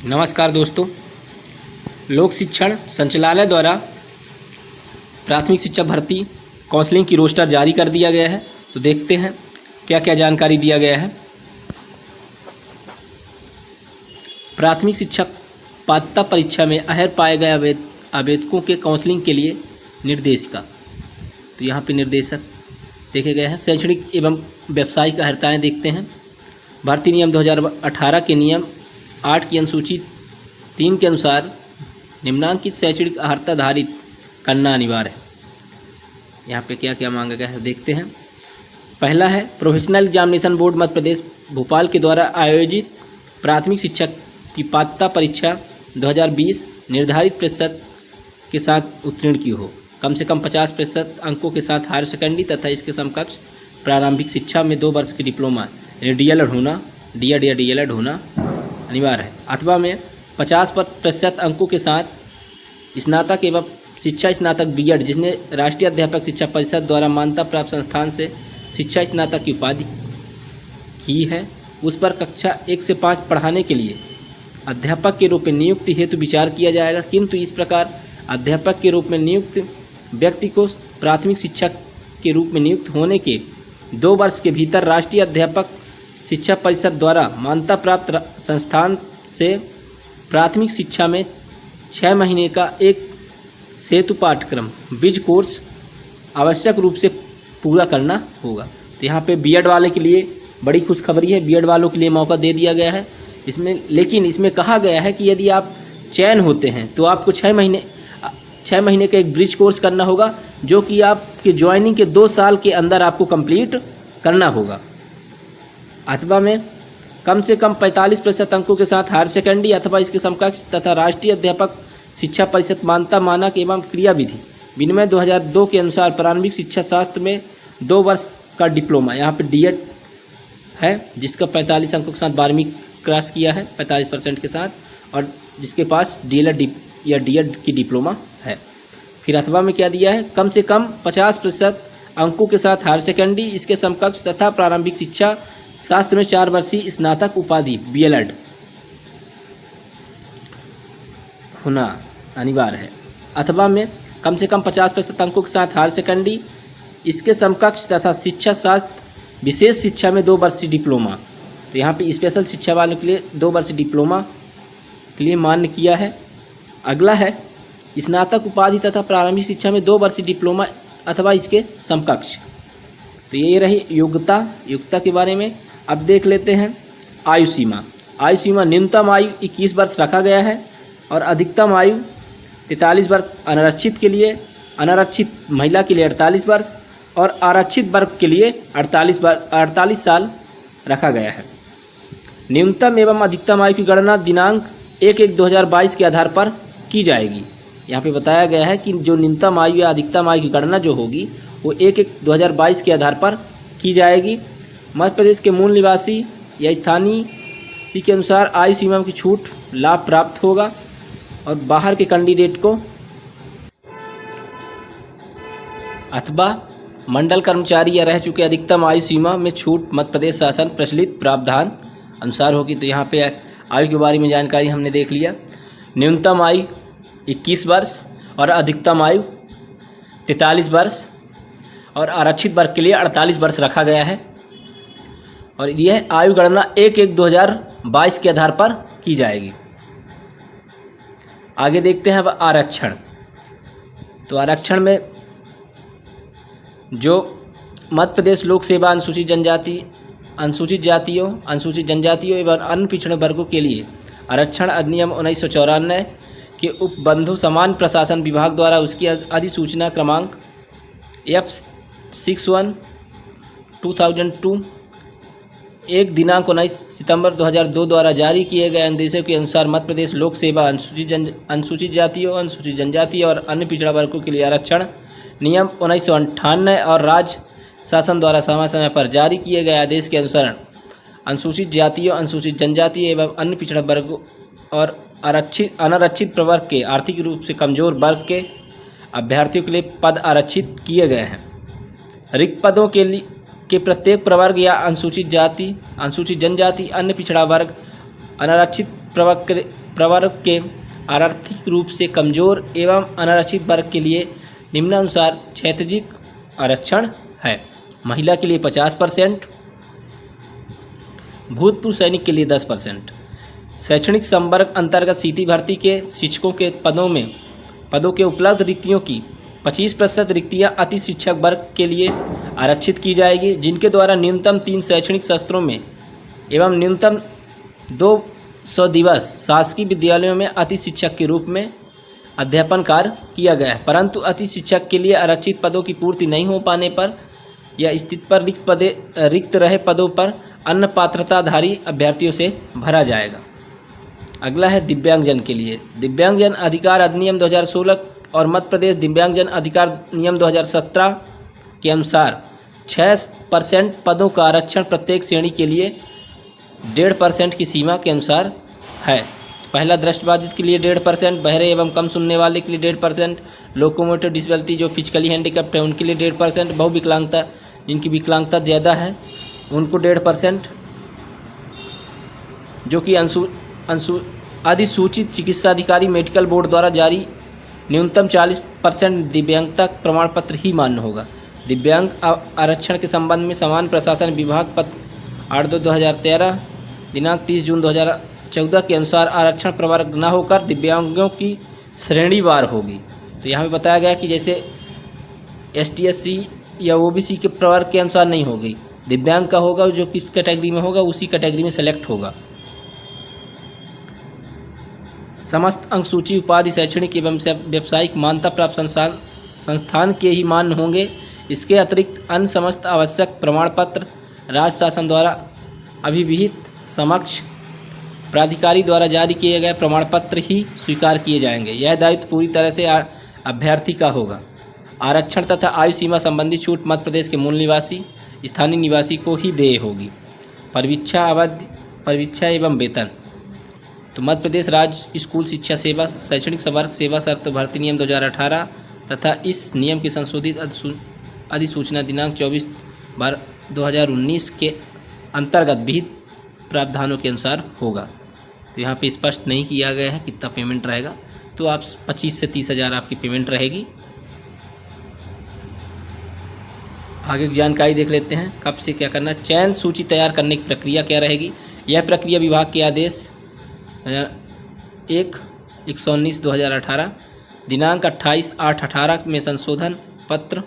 नमस्कार दोस्तों, लोक शिक्षण संचालनालय द्वारा प्राथमिक शिक्षा भर्ती काउंसलिंग की रोस्टर जारी कर दिया गया है। तो देखते हैं क्या क्या जानकारी दिया गया है। प्राथमिक शिक्षक पात्रता परीक्षा में अहर पाए गए आवेदकों के काउंसलिंग के लिए निर्देशिका। तो यहाँ पे निर्देशक देखे गए हैं। शैक्षणिक एवं व्यावसायिक अर्हताएँ देखते हैं। भारतीय नियम 2018 के नियम 8 की अनुसूची 3 के अनुसार निम्नांकित शैक्षणिक अर्हता धारित करना अनिवार्य है। यहाँ पे क्या क्या मांगा गया है देखते हैं। पहला है professional examination board Madhya Pradesh Bhopal के द्वारा आयोजित प्राथमिक शिक्षक की पात्रता परीक्षा 2020 निर्धारित प्रतिशत के साथ उत्तीर्ण की हो। कम से कम 50% अंकों के साथ हायर सेकेंडरी तथा इसके समकक्ष प्रारंभिक शिक्षा में 2 वर्ष की डिप्लोमा डीएलएड होना डीएड होना अनिवार्य है। अथवा में 50% अंकों के साथ स्नातक एवं शिक्षा स्नातक बीएड जिसने राष्ट्रीय अध्यापक शिक्षा परिषद द्वारा मान्यता प्राप्त संस्थान से शिक्षा स्नातक की उपाधि की है, उस पर कक्षा 1 से 5 पढ़ाने के लिए अध्यापक के रूप में नियुक्ति हेतु विचार किया जाएगा। किंतु इस प्रकार अध्यापक के रूप में नियुक्त व्यक्ति को प्राथमिक शिक्षक के रूप में नियुक्त होने के 2 वर्ष के भीतर राष्ट्रीय अध्यापक शिक्षा परिषद द्वारा मान्यता प्राप्त संस्थान से प्राथमिक शिक्षा में 6 महीने का एक सेतु पाठ्यक्रम बीज कोर्स आवश्यक रूप से पूरा करना होगा। तो यहाँ पे बीएड वाले के लिए बड़ी खुशखबरी है। बीएड वालों के लिए मौका दे दिया गया है इसमें, लेकिन इसमें कहा गया है कि यदि आप चयन होते हैं तो आपको 6 महीने का एक ब्रिज कोर्स करना होगा, जो कि आपके ज्वाइनिंग के 2 साल के अंदर आपको कंप्लीट करना होगा। अथवा में कम से कम 45% अंकों के साथ हायर सेकेंडरी अथवा इसके समकक्ष तथा राष्ट्रीय अध्यापक शिक्षा परिषद मान्यता मानक एवं क्रियाविधि विनिमय 2002 के अनुसार प्रारंभिक शिक्षा शास्त्र में 2 वर्ष का डिप्लोमा, यहाँ पे डीएड है जिसका 45 अंकों के साथ 12वीं क्रॉस किया है 45% के साथ, और जिसके पास डीएलएड या डीएड की डिप्लोमा है। फिर अथवा में क्या दिया है, कम से कम 50% अंकों के साथ हायर सेकेंडरी इसके समकक्ष तथा प्रारंभिक शिक्षा शास्त्र में 4 वर्षीय स्नातक उपाधि बीएलएड होना अनिवार्य है। अथवा में कम से कम 50% अंकों के साथ हायर सेकेंडरी इसके समकक्ष तथा शिक्षा शास्त्र विशेष शिक्षा में 2 वर्षीय डिप्लोमा। तो यहाँ पे स्पेशल शिक्षा वालों के लिए 2 वर्षीय डिप्लोमा के लिए मान्य किया है। अगला है स्नातक उपाधि तथा प्रारंभिक शिक्षा में 2 वर्षीय डिप्लोमा अथवा इसके समकक्ष। तो ये रही योग्यता के बारे में। अब देख लेते हैं आयु सीमा। न्यूनतम आयु 21 वर्ष रखा गया है और अधिकतम आयु 43 वर्ष अनारक्षित के लिए, अनारक्षित महिला के लिए 48 वर्ष और आरक्षित वर्ग के लिए 48 साल रखा गया है। न्यूनतम एवं अधिकतम आयु की गणना दिनांक 1/1/2022 के आधार पर की जाएगी। यहाँ पे बताया गया है कि जो न्यूनतम आयु या अधिकतम आयु की गणना जो होगी वो 1/1/2022 के आधार पर की जाएगी। मध्य प्रदेश के मूल निवासी या स्थानीय इसी के अनुसार आयु सीमा की छूट लाभ प्राप्त होगा और बाहर के कैंडिडेट को अथवा मंडल कर्मचारी या रह चुके अधिकतम आयु सीमा में छूट मध्य प्रदेश शासन प्रचलित प्रावधान अनुसार होगी। तो यहाँ पे आयु के बारे में जानकारी हमने देख लिया। न्यूनतम आयु 21 वर्ष और अधिकतम आयु 43 वर्ष और आरक्षित वर्ग के लिए 48 वर्ष रखा गया है। और यह आयु गणना 1/1/2022 के आधार पर की जाएगी। आगे देखते हैं अब आरक्षण। तो आरक्षण में जो मध्य प्रदेश लोक सेवा अनुसूचित जातियों एवं अन्य पिछड़े वर्गों के लिए आरक्षण अधिनियम 1994 के उपबंधु समान प्रशासन विभाग द्वारा उसकी अधिसूचना क्रमांक F61/2002 1 दिनांक 19 सितंबर 2002 द्वारा जारी किए गए आदेशों के अनुसार मध्य प्रदेश लोक सेवा अनुसूचित जातियों, अनुसूचित जनजाति और अन्य पिछड़ा वर्गों के लिए आरक्षण नियम 1998 और राज्य शासन द्वारा समय समय पर जारी किए गए आदेश के अनुसार अनुसूचित जातियों, अनुसूचित जनजाति एवं अन्य पिछड़ा वर्गों और अनारक्षित प्रवर्ग के आर्थिक रूप से कमजोर वर्ग के अभ्यर्थियों के लिए पद आरक्षित किए गए हैं। रिक्त पदों के प्रत्येक प्रवर्ग या अनुसूचित जाति, अनुसूचित जनजाति, अन्य पिछड़ा वर्ग, अनारक्षित प्रवर्ग के आर्थिक रूप से कमजोर एवं अनारक्षित वर्ग के लिए निम्नानुसार क्षैतिजिक आरक्षण है। महिला के लिए 50%, भूतपूर्व सैनिक के लिए 10%। शैक्षणिक संवर्ग अंतर्गत सीधी भर्ती के शिक्षकों के पदों के उपलब्ध रिक्तियों की 25% रिक्तियां अति शिक्षक वर्ग के लिए आरक्षित की जाएगी, जिनके द्वारा न्यूनतम 3 शैक्षणिक सत्रों में एवं न्यूनतम 200 दिवस शासकीय विद्यालयों में अति शिक्षक के रूप में अध्यापन कार्य किया गया है। परंतु अति शिक्षक के लिए आरक्षित पदों की पूर्ति नहीं हो पाने पर या स्थिति पर रिक्त रहे पदों पर अन्य पात्रताधारी अभ्यर्थियों से भरा जाएगा। अगला है दिव्यांगजन के लिए। दिव्यांगजन अधिकार अधिनियम 2016 और मध्य प्रदेश दिव्यांगजन अधिकार नियम 2017 के अनुसार 6% पदों का आरक्षण प्रत्येक श्रेणी के लिए 1.5% की सीमा के अनुसार है। पहला दृष्टिबाधित के लिए 1.5%, बहरे एवं कम सुनने वाले के लिए 1.5%, लोकोमोटिव डिसेबिलिटी जो फिजिकली हैंडीकैप्ड है उनके लिए 1.5%, बहुविकलांगता जिनकी विकलांगता ज़्यादा है उनको 1.5%, जो कि अधिसूचित चिकित्सा अधिकारी मेडिकल बोर्ड द्वारा जारी न्यूनतम 40% दिव्यांगता प्रमाण पत्र ही मान्य होगा। दिव्यांग आरक्षण के संबंध में समान प्रशासन विभाग पत्र 8/2013 दिनांक 30 जून 2014 के अनुसार आरक्षण प्रवर्ग न होकर दिव्यांगों की श्रेणीवार होगी। तो यहाँ पे बताया गया कि जैसे ST/SC या OBC के प्रवर्ग के अनुसार नहीं होगी, दिव्यांग का होगा, जो किस कैटेगरी में होगा उसी कैटेगरी में सेलेक्ट होगा। समस्त अंक सूची उपाधि शैक्षणिक एवं व्यावसायिक मान्यता प्राप्त संस्थान के ही मान्य होंगे। इसके अतिरिक्त अन्य समस्त आवश्यक प्रमाण पत्र राज्य शासन द्वारा अभिविहित समक्ष प्राधिकारी द्वारा जारी किए गए प्रमाण पत्र ही स्वीकार किए जाएंगे। यह दायित्व पूरी तरह से अभ्यर्थी का होगा। आरक्षण तथा आयु सीमा संबंधी छूट मध्य प्रदेश के मूल निवासी स्थानीय निवासी को ही देय होगी। परिवीक्षा एवं वेतन। तो मध्य प्रदेश राज्य स्कूल शिक्षा सेवा शैक्षणिक संवर्ग सेवा शर्त भर्ती नियम 2018 तथा इस नियम की संशोधित अधिसूचना दिनांक 24/2019 के अंतर्गत विहित प्रावधानों के अनुसार होगा। तो यहाँ पे स्पष्ट नहीं किया गया है कितना पेमेंट रहेगा, तो आप 25 से 30 हज़ार आपकी पेमेंट रहेगी। आगे की जानकारी देख लेते हैं कब से क्या करना। चयन सूची तैयार करने की प्रक्रिया क्या रहेगी। यह प्रक्रिया विभाग के आदेश 1/119/2018 दिनांक 28/8/18 में संशोधन पत्र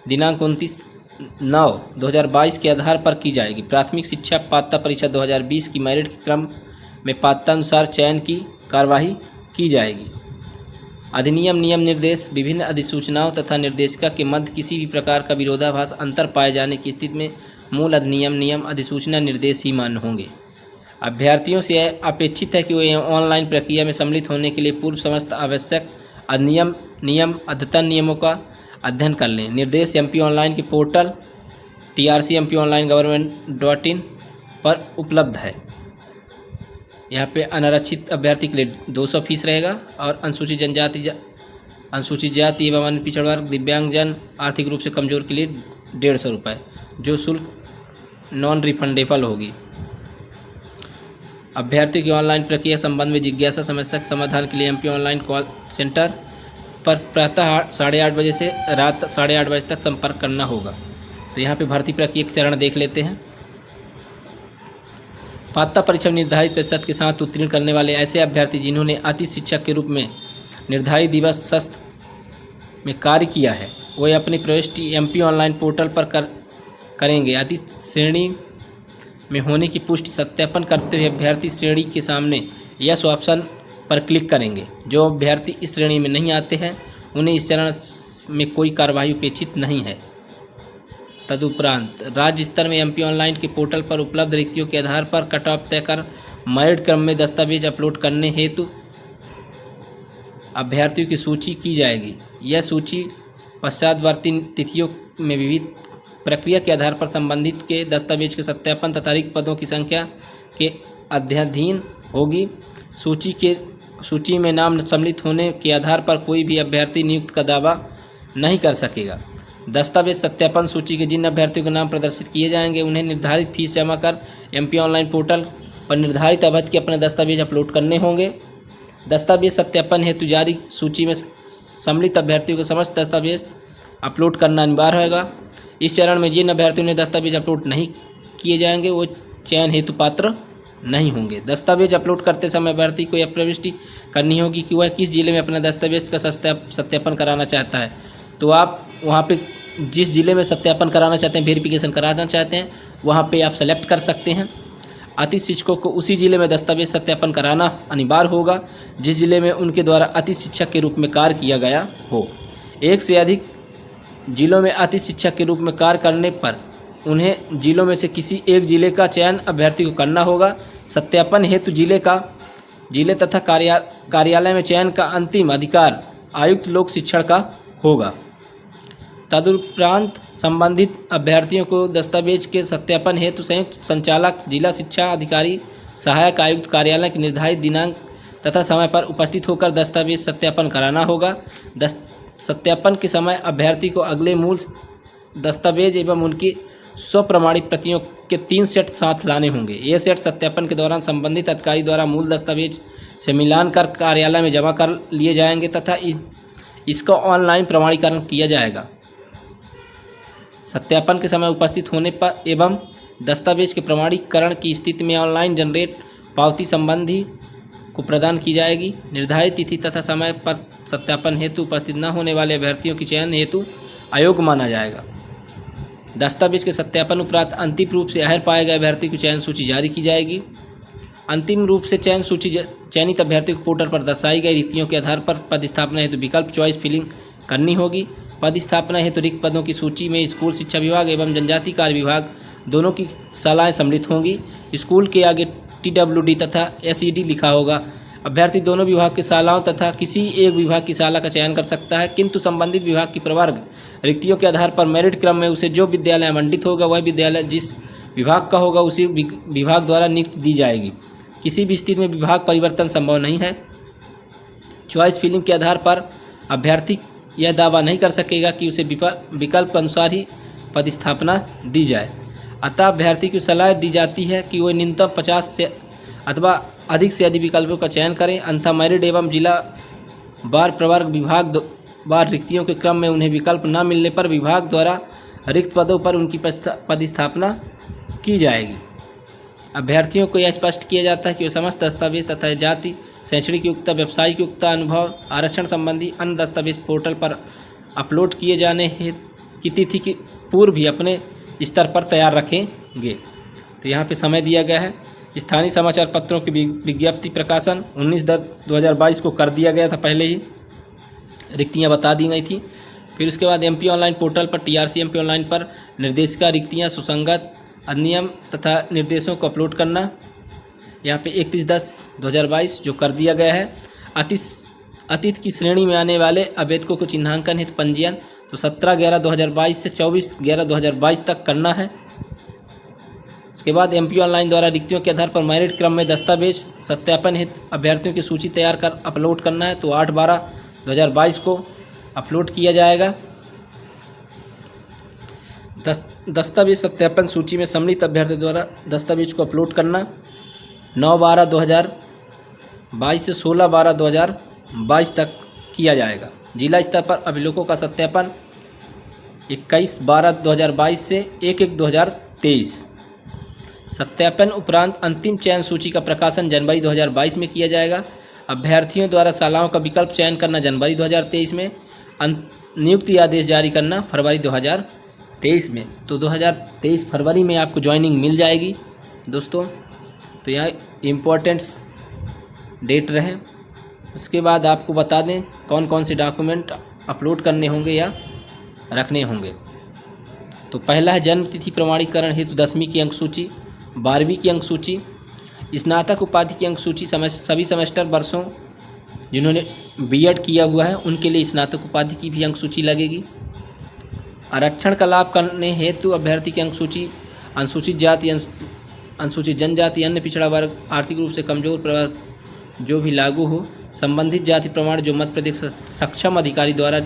दिनांक 29/9/2022 के आधार पर की जाएगी। प्राथमिक शिक्षा पात्रता परीक्षा 2020 की मेरिट के क्रम में पात्रता अनुसार चयन की कार्यवाही की जाएगी। अधिनियम नियम निर्देश विभिन्न अधिसूचनाओं तथा निर्देशिका के मध्य किसी भी प्रकार का विरोधाभास अंतर पाए जाने की स्थिति में मूल अधिनियम नियम अधिसूचना निर्देश ही मान्य होंगे। अभ्यर्थियों से अपेक्षित है कि वे ऑनलाइन प्रक्रिया में सम्मिलित होने के लिए पूर्व समस्त आवश्यक अधिनियम नियम अद्यतन नियमों का अध्ययन कर लें। निर्देश MP ऑनलाइन के पोर्टल trc-mponline-government.in पर उपलब्ध है। यहाँ पे अनारक्षित अभ्यर्थी के लिए 200 फीस रहेगा और अनुसूचित जाति एवं अन्य पिछड़ा वर्ग दिव्यांगजन आर्थिक रूप से कमजोर के लिए 150 रुपये, जो शुल्क नॉन रिफंडेबल होगी। अभ्यर्थियों की ऑनलाइन प्रक्रिया संबंध में जिज्ञासा समस्या के समाधान के लिए MP ऑनलाइन कॉल सेंटर पर प्रातः 8:30 बजे से रात 8:30 बजे तक संपर्क करना होगा। तो यहाँ पे भर्ती प्रक्रिया के चरण देख लेते हैं। पात्रता परीक्षा में निर्धारित प्रतिशत के साथ उत्तीर्ण करने वाले ऐसे अभ्यर्थी जिन्होंने अति शिक्षक के रूप में निर्धारित दिवस शस्त्र में कार्य किया है, वे अपनी प्रविष्टि MP ऑनलाइन पोर्टल पर करेंगे। अति श्रेणी में होने की पुष्टि सत्यापन करते हुए अभ्यर्थी श्रेणी के सामने यस ऑप्शन पर क्लिक करेंगे। जो अभ्यर्थी इस श्रेणी में नहीं आते हैं उन्हें इस चरण में कोई कार्यवाही अपेक्षित नहीं है। तदुपरांत राज्य स्तर में MP ऑनलाइन के पोर्टल पर उपलब्ध रिक्तियों के आधार पर कट ऑफ तय कर मेरिट क्रम में दस्तावेज अपलोड करने हेतु अभ्यर्थियों की सूची की जाएगी। यह सूची पश्चातवर्ती तिथियों में विविध प्रक्रिया के आधार पर संबंधित के दस्तावेज के सत्यापन तथा रिक्त पदों की संख्या के अध्ययन होगी। सूची में नाम सम्मिलित होने के आधार पर कोई भी अभ्यर्थी नियुक्त का दावा नहीं कर सकेगा। दस्तावेज सत्यापन सूची के जिन अभ्यर्थियों के नाम प्रदर्शित किए जाएंगे उन्हें निर्धारित फीस जमा कर MP ऑनलाइन पोर्टल पर निर्धारित अवधि के अपने दस्तावेज अपलोड करने होंगे। दस्तावेज सत्यापन हेतु जारी सूची में सम्मिलित अभ्यर्थियों के समस्त दस्तावेज अपलोड करना अनिवार्य होगा। इस चरण में जिन अभ्यर्थियों ने दस्तावेज अपलोड नहीं किए जाएंगे वो चयन हेतु पात्र नहीं होंगे। दस्तावेज अपलोड करते समय अभ्यर्थी को यह प्रविष्टि करनी होगी कि वह किस जिले में अपना दस्तावेज का सत्यापन कराना चाहता है। तो आप वहाँ पे जिस जिले में सत्यापन कराना चाहते हैं, वेरिफिकेशन कराना चाहते हैं, वहाँ पे आप सेलेक्ट कर सकते हैं। अतिथि शिक्षकों को उसी जिले में दस्तावेज सत्यापन कराना अनिवार्य होगा जिस जिले में उनके द्वारा अतिथि शिक्षक के रूप में कार्य किया गया हो। एक से अधिक जिलों में अतिथि शिक्षक के रूप में कार्य करने पर उन्हें जिलों में से किसी एक जिले का चयन अभ्यर्थी को करना होगा। सत्यापन हेतु जिले तथा कार्यालय में चयन का अंतिम अधिकार आयुक्त लोक शिक्षण का होगा। तदुपरांत संबंधित अभ्यर्थियों को दस्तावेज के सत्यापन हेतु संयुक्त संचालक, जिला शिक्षा अधिकारी, सहायक आयुक्त कार्यालय के निर्धारित दिनांक तथा समय पर उपस्थित होकर दस्तावेज सत्यापन कराना होगा। सत्यापन के समय अभ्यर्थी को अगले मूल दस्तावेज एवं उनकी स्वप्रमाणित प्रतियों के 3 सेट साथ लाने होंगे। ये सेट सत्यापन के दौरान संबंधित अधिकारी द्वारा मूल दस्तावेज से मिलान कर कार्यालय में जमा कर लिए जाएंगे तथा इसका ऑनलाइन प्रमाणीकरण किया जाएगा। सत्यापन के समय उपस्थित होने पर एवं दस्तावेज के प्रमाणीकरण की स्थिति में ऑनलाइन जनरेट पावती संबंधी को प्रदान की जाएगी। निर्धारित तिथि तथा समय पर सत्यापन हेतु उपस्थित न होने वाले अभ्यर्थियों की चयन हेतु अयोग्य माना जाएगा। दस्तावेज के सत्यापन उपरांत अंतिम रूप से अहर पाए गए अभ्यर्थी की चयन सूची जारी की जाएगी। अंतिम रूप से चयन सूची चयनित अभ्यर्थी को पोर्टल पर दर्शाई गई रिक्तियों के आधार पर पदस्थापना हेतु विकल्प चॉइस फिलिंग करनी होगी। पदस्थापना हेतु रिक्त पदों की सूची में स्कूल शिक्षा विभाग एवं जनजाति कार्य विभाग दोनों की शालाएँ सम्मिलित होंगी। स्कूल के आगे TWD तथा SED लिखा होगा। अभ्यर्थी दोनों विभाग की शालाओं तथा किसी एक विभाग की शाला का चयन कर सकता है, किंतु संबंधित विभाग की प्रवर्ग रिक्तियों के आधार पर मेरिट क्रम में उसे जो विद्यालय आवंटित होगा वह विद्यालय जिस विभाग का होगा उसी विभाग द्वारा नियुक्ति दी जाएगी। किसी भी स्थिति में विभाग परिवर्तन संभव नहीं है। चॉइस फिलिंग के आधार पर अभ्यर्थी यह दावा नहीं कर सकेगा कि उसे विकल्प अनुसार ही पदस्थापना दी जाए। अतः अभ्यर्थी को सलाह दी जाती है कि वह न्यूनतम 50 से अथवा अधिक से अधिक विकल्पों का चयन करें। अन्यथा मेरिट एवं जिला बार प्रवर्ग विभाग बार रिक्तियों के क्रम में उन्हें विकल्प न मिलने पर विभाग द्वारा रिक्त पदों पर उनकी पदस्थापना की जाएगी। अभ्यर्थियों को यह स्पष्ट किया जाता है कि वे समस्त दस्तावेज तथा जाति, शैक्षणिक योग्यता, व्यावसायिक योग्यता, अनुभव, आरक्षण संबंधी अन्य दस्तावेज पोर्टल पर अपलोड किए जाने की तिथि की पूर्व भी अपने स्तर पर तैयार रखेंगे। तो यहाँ पे समय दिया गया है। स्थानीय समाचार पत्रों की विज्ञप्ति प्रकाशन 19/10/2022 को कर दिया गया था, पहले ही रिक्तियाँ बता दी गई थी। फिर उसके बाद MP ऑनलाइन पोर्टल पर TRC MP ऑनलाइन पर निर्देशिका रिक्तियाँ सुसंगत अधिनियम तथा निर्देशों को अपलोड करना, यहाँ पे 31/10/2022 जो कर दिया गया है। अतीत की श्रेणी में आने वाले आवेदकों को चिन्हांकन हेतु पंजीयन तो 17/11/2022 से 24/11/2022 तक करना है। उसके बाद MP ऑनलाइन द्वारा रिक्तियों के आधार पर मेरिट क्रम में दस्तावेज सत्यापन हेतु अभ्यर्थियों की सूची तैयार कर अपलोड करना है, तो 8/12/2022 को अपलोड किया जाएगा। दस्तावेज सत्यापन सूची में सम्मिलित अभ्यर्थी द्वारा दस्तावेज को अपलोड करना 9/12/2022 से 16/12/2022 तक किया जाएगा। जिला स्तर पर अभिलेखों का सत्यापन 21/12/2022 से 1/1/2023। सत्यापन उपरांत अंतिम चयन सूची का प्रकाशन जनवरी 2022 में किया जाएगा। अभ्यर्थियों द्वारा शालाओं का विकल्प चयन करना जनवरी 2023 में, नियुक्ति आदेश जारी करना फरवरी 2023 में। तो 2023 फरवरी में आपको ज्वाइनिंग मिल जाएगी दोस्तों। तो यह इम्पोर्टेंट्स डेट रहे। उसके बाद आपको बता दें कौन कौन से डॉक्यूमेंट अपलोड करने होंगे या रखने होंगे। तो पहला है जन्म तिथि प्रमाणीकरण हेतु 10वीं की अंक सूची, 12वीं की अंक सूची, स्नातक उपाधि की अंक सूची सभी सेमेस्टर वर्षों जिन्होंने B.Ed किया हुआ है उनके लिए स्नातक उपाधि की भी अंक सूची लगेगी। आरक्षण का लाभ करने हेतु अभ्यर्थी की अंक सूची अनुसूचित जाति, अनुसूचित जनजाति, अन्य पिछड़ा वर्ग, आर्थिक रूप से कमजोर प्रवर्ग जो भी लागू हो, संबंधित जाति प्रमाण जो मध्य प्रदेश सक्षम अधिकारी द्वारा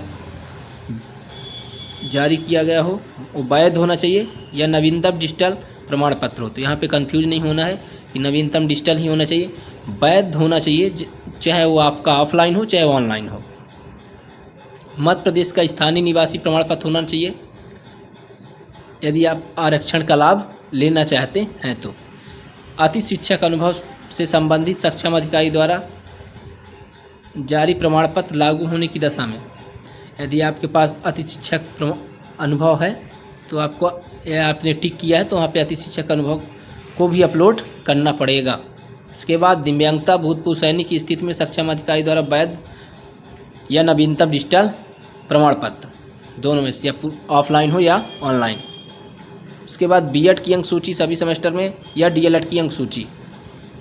जारी किया गया हो वो वैध होना चाहिए या नवीनतम डिजिटल प्रमाण पत्र हो। तो यहाँ पे कंफ्यूज नहीं होना है कि नवीनतम डिजिटल ही होना चाहिए, वैध होना चाहिए, चाहे वो आपका ऑफलाइन हो चाहे ऑनलाइन हो। मध्य प्रदेश का स्थानीय निवासी प्रमाण पत्र होना चाहिए यदि आप आरक्षण का लाभ लेना चाहते हैं तो। अति शिक्षक अनुभव से संबंधित सक्षम अधिकारी द्वारा जारी प्रमाण पत्र लागू होने की दशा में यदि आपके पास अति शिक्षक अनुभव है तो आपको, आपने टिक किया है तो वहाँ पे अति शिक्षक अनुभव को भी अपलोड करना पड़ेगा। उसके बाद दिव्यांगता भूतपूर्व सैनिक की स्थिति में सक्षम अधिकारी द्वारा वैध या नवीनतम डिजिटल प्रमाण पत्र दोनों में से, या ऑफलाइन हो या ऑनलाइन। उसके बाद बीएड की अंक सूची सभी सेमेस्टर में या डीएलएड की अंक सूची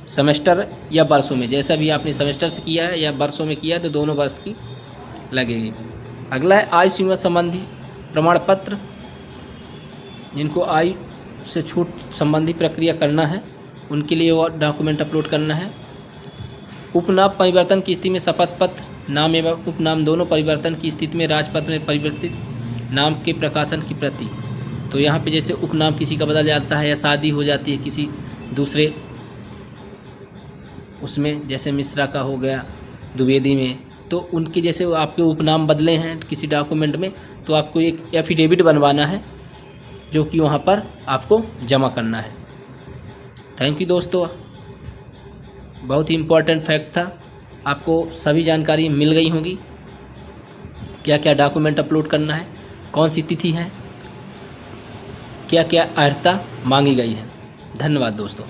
सेमेस्टर या वर्षों में, जैसा भी आपने सेमेस्टर से किया है या वर्षों में किया है तो दोनों वर्ष की लगेगी। अगला है आयु सीमा संबंधी प्रमाण पत्र, जिनको आयु से छूट संबंधी प्रक्रिया करना है उनके लिए वो डॉक्यूमेंट अपलोड करना है। उपनाम परिवर्तन की स्थिति में शपथ पत्र, नाम एवं उपनाम दोनों परिवर्तन की स्थिति में राजपत्र में परिवर्तित नाम के प्रकाशन की प्रति। तो यहाँ पे जैसे उपनाम किसी का बदल जाता है या शादी हो जाती है किसी दूसरे उसमें, जैसे मिश्रा का हो गया द्विवेदी में, तो उनके जैसे आपके उपनाम बदले हैं किसी डॉक्यूमेंट में तो आपको एक एफिडेविट बनवाना है जो कि वहाँ पर आपको जमा करना है। थैंक यू दोस्तों, बहुत ही इम्पोर्टेंट फैक्ट था। आपको सभी जानकारी मिल गई होगी, क्या क्या डॉक्यूमेंट अपलोड करना है, कौन सी तिथि है, क्या क्या अर्हता मांगी गई है। धन्यवाद दोस्तों।